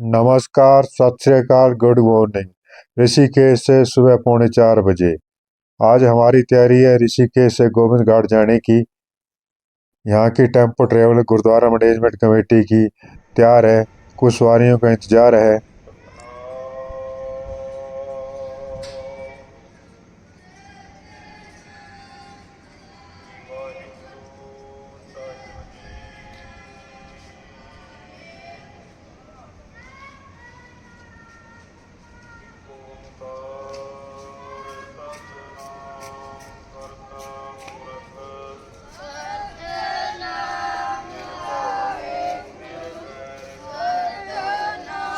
नमस्कार, सत श्री अकाल, गुड मॉर्निंग। ऋषिकेश से सुबह 3:45 बजे। आज हमारी तैयारी है ऋषिकेश से गोविंद घाट जाने की। यहाँ की tempo travel gurdwara management committee की तैयार है। कुछ सवारियों का इंतजार है।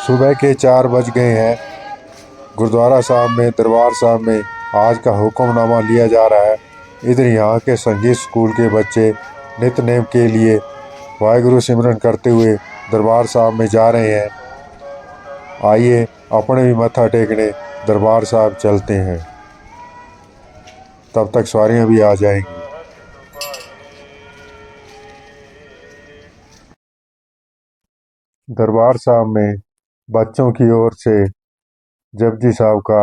सुबह के 4 बज गए हैं। गुरुद्वारा साहब में, दरबार साहब में आज का हुक्मनामा लिया जा रहा है। इधर यहाँ के संगीत स्कूल के बच्चे नित्य नेम के लिए वाहिगुरु सिमरन करते हुए दरबार साहब में जा रहे हैं। आइए अपने भी मत्था टेकने दरबार साहब चलते हैं। तब तक सवारियाँ भी आ जाएंगी। दरबार साहब में बच्चों की ओर से जपजी साहब का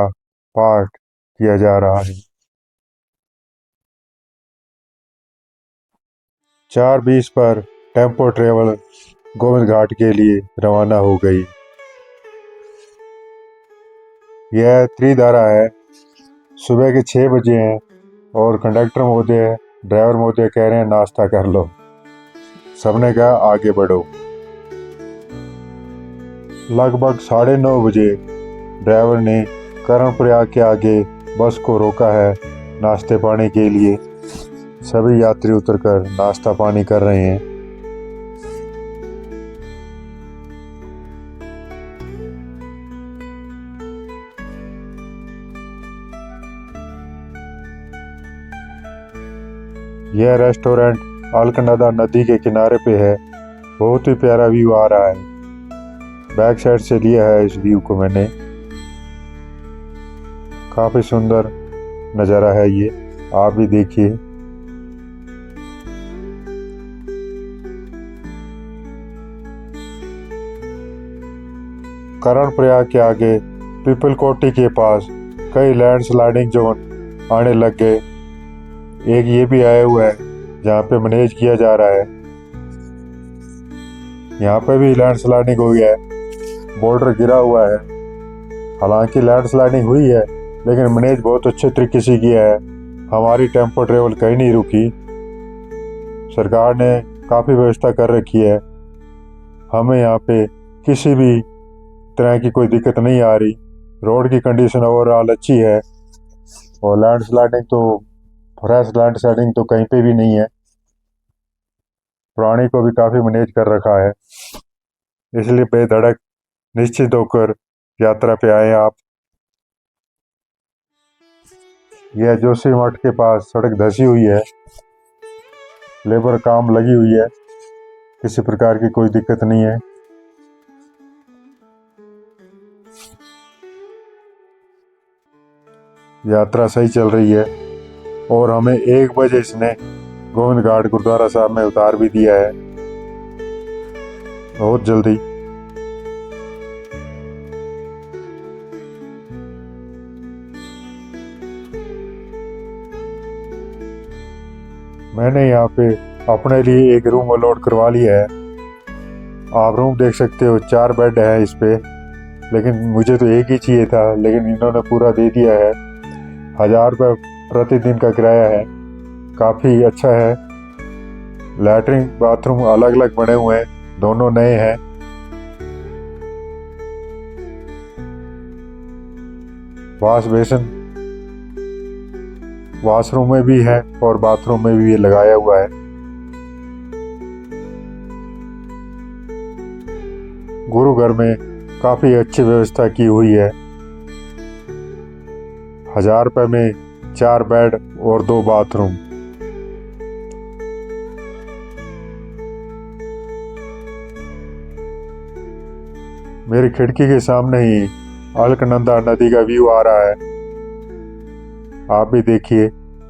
पाठ किया जा रहा है। 4:20 पर टेम्पो ट्रेवल गोविंद घाट के लिए रवाना हो गई। यह त्रिधारा है। सुबह के 6 बजे हैं और कंडक्टर महोदय, ड्राइवर महोदय कह रहे हैं नाश्ता कर लो। सबने कहा आगे बढ़ो। लगभग 9:30 बजे ड्राइवर ने कर्णप्रयाग के आगे बस को रोका है नाश्ते पानी के लिए। सभी यात्री उतरकर नाश्ता पानी कर रहे हैं। यह रेस्टोरेंट अलकनंदा नदी के किनारे पे है। बहुत ही प्यारा व्यू आ रहा है। बैक साइड से लिया है इस व्यू को मैंने। काफी सुंदर नज़ारा है ये, आप भी देखिए। कर्णप्रयाग के आगे पीपलकोटी के पास कई लैंडस्लाइडिंग जोन आने लग गए। एक ये भी आया हुआ है जहाँ पे मैनेज किया जा रहा है। यहाँ पे भी लैंडस्लाइडिंग हुई है, बॉर्डर गिरा हुआ है। हालांकि लैंडस्लाइडिंग हुई है लेकिन मैनेज बहुत अच्छे तरीके से किया है। हमारी टेम्पो ट्रेवल कहीं नहीं रुकी। सरकार ने काफ़ी व्यवस्था कर रखी है। हमें यहाँ पे किसी भी तरह की कोई दिक्कत नहीं आ रही। रोड की कंडीशन ओवरऑल अच्छी है और फ्रेश लैंडस्लाइडिंग तो कहीं पे भी नहीं है। प्राणी को भी काफ़ी मैनेज कर रखा है। इसलिए बेधड़क निश्चित होकर यात्रा पे आए आप। यह जोशी मठ के पास सड़क धसी हुई है। लेबर काम लगी हुई है। किसी प्रकार की कोई दिक्कत नहीं है। यात्रा सही चल रही है और हमें 1 बजे इसने गोविंद घाट गुरुद्वारा साहब में उतार भी दिया है। बहुत जल्दी। मैंने यहाँ पे अपने लिए एक रूम अलॉट करवा लिया है। आप रूम देख सकते हो, 4 बेड है इस पे। लेकिन मुझे तो एक ही चाहिए था, लेकिन इन्होंने पूरा दे दिया है। 1000 रुपये प्रतिदिन का किराया है। काफ़ी अच्छा है। लैट्रिन बाथरूम अलग अलग बने हुए हैं, दोनों नए हैं। वॉश बेसिन वॉशरूम में भी है और बाथरूम में भी ये लगाया हुआ है। गुरु घर में काफ़ी अच्छी व्यवस्था की हुई है। 1000 रुपये में 4 बेड और 2 बाथरूम। मेरी खिड़की के सामने ही अलकनंदा नदी का व्यू आ रहा है। आप भी देखिए,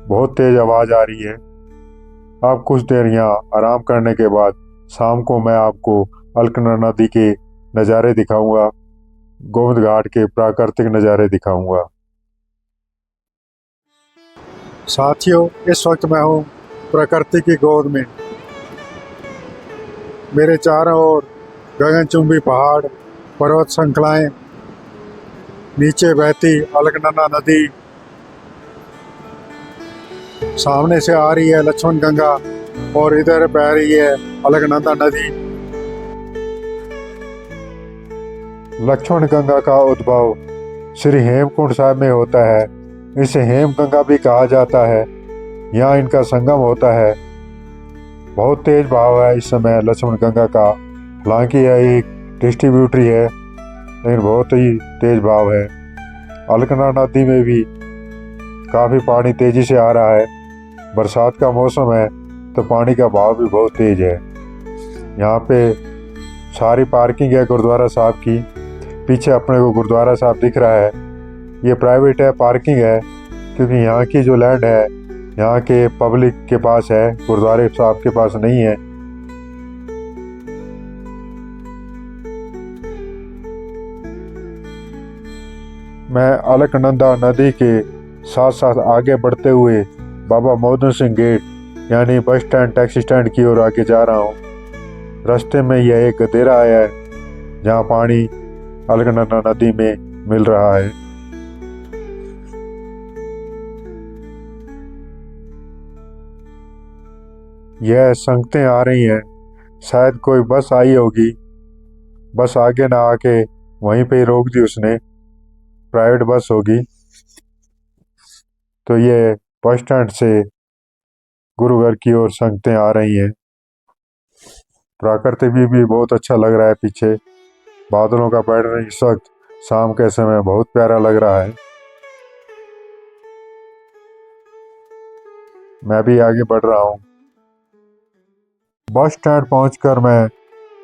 बहुत तेज आवाज़ आ रही है। आप कुछ देर यहाँ आराम करने के बाद शाम को मैं आपको अलकनंदा नदी के नज़ारे दिखाऊंगा, गोविंद घाट के प्राकृतिक नज़ारे दिखाऊंगा। साथियों, इस वक्त मैं हूँ प्रकृति की गोद में। मेरे चारों ओर गगनचुंबी पहाड़, पर्वत श्रृंखलाएं, नीचे बहती अलकनंदा नदी, सामने से आ रही है लक्ष्मण गंगा और इधर बह रही है अलकनंदा नदी। लक्ष्मण गंगा का उद्भव श्री हेमकुंड साहिब में होता है। इसे हेम गंगा भी कहा जाता है। यहाँ इनका संगम होता है। बहुत तेज बहाव है इस समय लक्ष्मण गंगा का। हालांकि यह एक डिस्ट्रीब्यूटरी है, लेकिन बहुत ही तेज बहाव है। अलकनंदा नदी में भी काफ़ी पानी तेजी से आ रहा है। बरसात का मौसम है तो पानी का बहाव भी बहुत तेज है। यहाँ पे सारी पार्किंग है गुरुद्वारा साहब की। पीछे अपने को गुरुद्वारा साहब दिख रहा है। ये प्राइवेट है, पार्किंग है, क्योंकि यहाँ की जो लैंड है यहाँ के पब्लिक के पास है, गुरुद्वारे साहब के पास नहीं है। मैं अलकनंदा नदी के साथ साथ आगे बढ़ते हुए बाबा मोहद्दीन सिंह गेट यानी बस स्टैंड, टैक्सी स्टैंड की ओर आगे जा रहा हूँ। रास्ते में यह एक गदेरा आया है जहाँ पानी अलकनंदा नदी में मिल रहा है। यह संगतें आ रही हैं, शायद कोई बस आई होगी। बस आगे ना आके वहीं पे ही रोक दी उसने, प्राइवेट बस होगी। तो ये बस स्टैंड से गुरुघर की ओर संगतें आ रही हैं। प्रकृति भी बहुत अच्छा लग रहा है। पीछे बादलों का पैटर्न इस वक्त शाम के समय बहुत प्यारा लग रहा है। मैं भी आगे बढ़ रहा हूँ। बस स्टैंड पहुंचकर मैं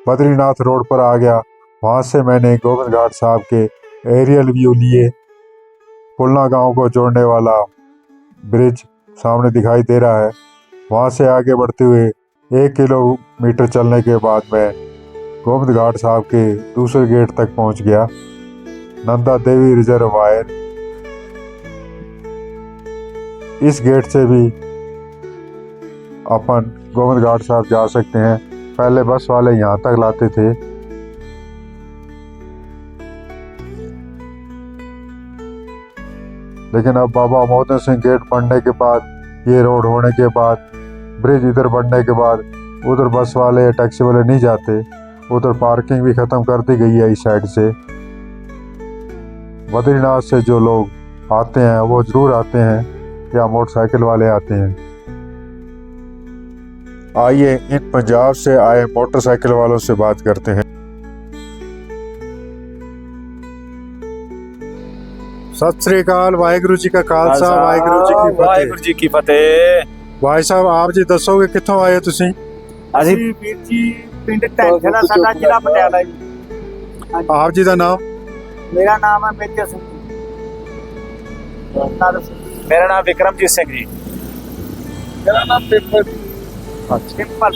बद्रीनाथ रोड पर आ गया। वहां से मैंने गोविंद घाट साहब के एरियल व्यू लिए। पुलना गांव को जोड़ने वाला ब्रिज सामने दिखाई दे रहा है। वहां से आगे बढ़ते हुए 1 किलोमीटर चलने के बाद मैं गोविंद घाट साहब के दूसरे गेट तक पहुंच गया, नंदा देवी रिजर्वायर। इस गेट से भी अपन गोविंद घाट साहब जा सकते हैं। पहले बस वाले यहाँ तक लाते थे। लेकिन अब बाबा मोहद्दीन सिंह गेट बनने के बाद, ये रोड होने के बाद, ब्रिज इधर बनने के बाद उधर बस वाले या टैक्सी वाले नहीं जाते। उधर पार्किंग भी ख़त्म कर दी गई है इस साइड से। बद्रीनाथ से जो लोग आते हैं वो ज़रूर आते हैं या मोटरसाइकिल वाले आते हैं। आइए इन पंजाब से आए मोटरसाइकिल वालों से बात करते हैं। सत श्री अकाल, वाहिगुरु जी का खालसा, वाहिगुरु जी की फतेह। भाई साहब, आप जी दसोगे कित्थों आए तुसी? ਅਸੀਂ ਵੀਰ ਜੀ ਪਿੰਡ ਢੈਂਠਣਾ, ਸਾਡਾ ਜ਼ਿਲ੍ਹਾ ਪਟਿਆਲਾ ਜੀ। आप जी का नाम? ਮੇਰਾ ਨਾਮ ਹੈ ਮੇਜਰ ਸਿੰਘ। ਮੇਰਾ ਨਾਮ ਵਿਕਰਮਜੀਤ ਸਿੰਘ ਜੀ। ਮੇਰਾ ਨਾਮ ਪੇਪਰ। ਸਿੰਪਲ।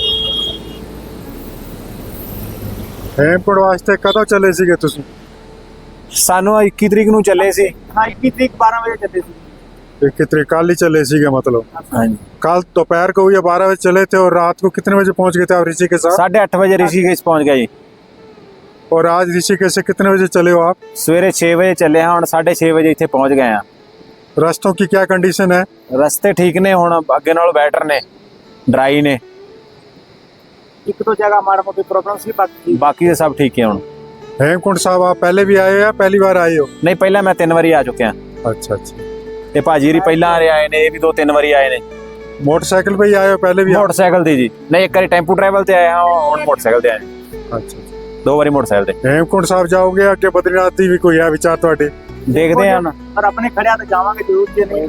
हेमकुंड वास्ते कदों चले सीगे तुसी? ਸਾਨੂੰ 21 ਤਰੀਕ ਨੂੰ ਚੱਲੇ ਸੀ। ਹਾਂ, 21 ਤਰੀਕ 12 ਵਜੇ ਚੱਲੇ ਸੀ। 21 तरीक कल ही चले सीगे मतलब? हाँ जी। कल दोपहर को या 12 बजे चले थे और रात को कितने बजे पहुंच गए थे आप ऋषिकेश? 8:30 ਵਜੇ ऋषिकेश पहुंच गए जी। और आज ऋषिकेश से कितने बजे चले हो आप? ਸਵੇਰੇ 6 ਵਜੇ ਚੱਲੇ ਹਾਂ, ਹੁਣ 6:30 ਵਜੇ ਇੱਥੇ ਪਹੁੰਚ ਗਏ ਆ। रास्तों की क्या कंडीशन है? ਰਸਤੇ ਠੀਕ ਨੇ, ਹੁਣ ਅੱਗੇ ਨਾਲੋਂ ਬੈਟਰ ਨੇ, ਡਰਾਈ ਨੇ। ਇੱਕ ਦੋ ਜਗ੍ਹਾ ਮਾੜਾ ਮੋਟੀ ਪ੍ਰੋਬਲਮ ਸੀ, ਬਾਕੀ ਤਾਂ ਸਭ ਠੀਕ ਹੈ ਹੁਣ। हेमकुंड साहब आप पहले भी आए हो या पहली बार आए हो? ਨਹੀਂ, ਪਹਿਲਾਂ ਮੈਂ 3 ਵਾਰੀ ਆ ਚੁੱਕਿਆ। अच्छा अच्छा। ਤੇ ਭਾਜੀ ਰੀ ਪਹਿਲਾਂ ਆਏ ਨੇ, ਇਹ ਵੀ 2-3 ਵਾਰੀ ਆਏ ਨੇ। मोटरसाइकिल पे ही आए हो पहले भी? मोटरसाइकिल दी जी, नहीं एक बारी टेंपू ट्रैवल ते आया हूं, और मोटरसाइकिल ते आया। अच्छा, 2 बारी मोटरसाइकिल ते। हेमकुंड साहब जाओगे अगे बद्रीनाथ दी भी कोई है विचार ਤੁਹਾਡੇ? देखते हैं पर अपने खड़िया तो जावांगे जरूर के नहीं,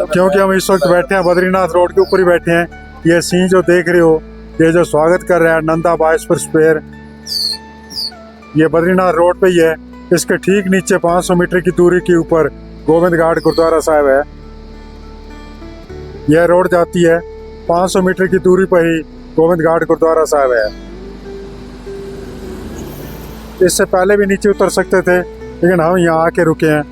क्योंकि हम इस वक्त बैठे हैं बद्रीनाथ रोड के ऊपर ही बैठे हैं। ये सीन जो देख रहे हो, ये जो स्वागत कर रहा है नंदा बाइस्पर स्क्वायर, ये बद्रीनाथ रोड पे ही है। इसके ठीक नीचे 500 मीटर की दूरी के ऊपर गोविंद घाट गुरुद्वारा साहिब है। यह रोड जाती है 500 मीटर की दूरी पर ही गोविंद घाट गुरुद्वारा साहिब है। इससे पहले भी नीचे उतर सकते थे, लेकिन हम यहाँ आके रुके हैं।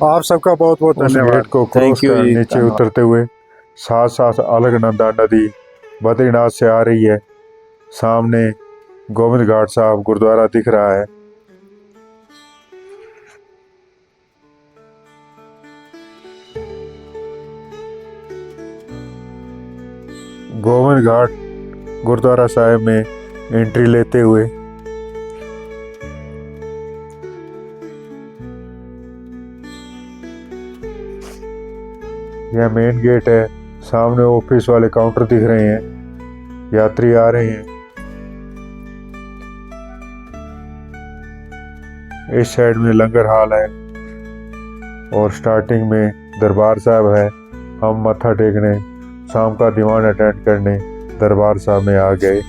आप सबका बहुत बहुत धन्यवाद। गेट को क्रॉस कर नीचे उतरते हुए साथ साथ अलकनंदा नदी बद्रीनाथ से आ रही है। सामने गोविंद घाट साहब गुरुद्वारा दिख रहा है। गोविंद घाट गुरुद्वारा साहिब में एंट्री लेते हुए यह मेन गेट है। सामने ऑफिस वाले काउंटर दिख रहे हैं, यात्री आ रहे हैं। इस साइड में लंगर हाल है और स्टार्टिंग में दरबार साहब है। हम मत्था टेकने, शाम का दीवान अटेंड करने दरबार साहब में आ गए।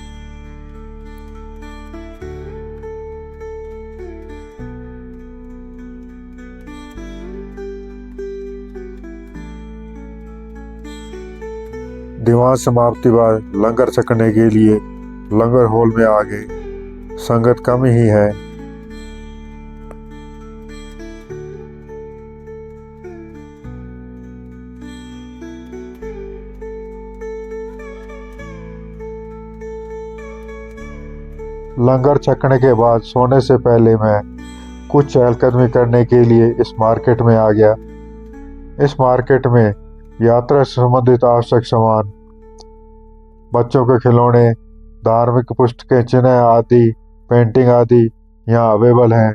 दीवान समाप्ति बाद लंगर छकने के लिए लंगर हॉल में आ गए। संगत कम ही है। लंगर छकने के बाद सोने से पहले मैं कुछ चहलकदमी करने के लिए इस मार्केट में आ गया। इस मार्केट में यात्रा से संबंधित आवश्यक सामान, बच्चों के खिलौने, धार्मिक पुस्तकें, चिन्ह आदि, पेंटिंग आदि यहाँ अवेलेबल हैं।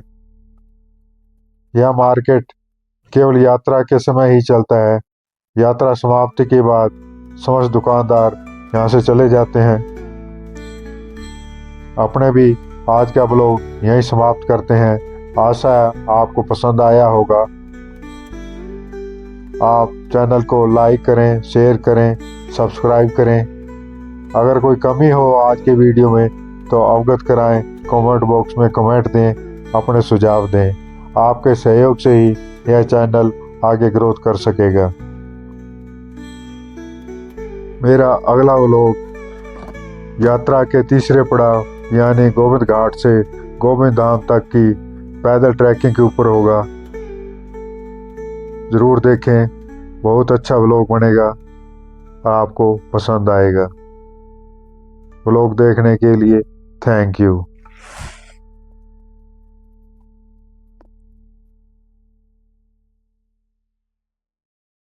यह मार्केट केवल यात्रा के समय ही चलता है। यात्रा समाप्ति के बाद समस्त दुकानदार यहाँ से चले जाते हैं। अपने भी आज का ब्लॉग यहीं समाप्त करते हैं। आशा है आपको पसंद आया होगा। आप चैनल को लाइक करें, शेयर करें, सब्सक्राइब करें। अगर कोई कमी हो आज के वीडियो में तो अवगत कराएं, कमेंट बॉक्स में कमेंट दें, अपने सुझाव दें। आपके सहयोग से ही यह चैनल आगे ग्रोथ कर सकेगा। मेरा अगला व्लॉग यात्रा के तीसरे पड़ाव यानी गोविंद घाट से गोविंद धाम तक की पैदल ट्रैकिंग के ऊपर होगा। ज़रूर देखें, बहुत अच्छा व्लॉग बनेगा, आपको पसंद आएगा। व्लॉग देखने के लिए थैंक यू।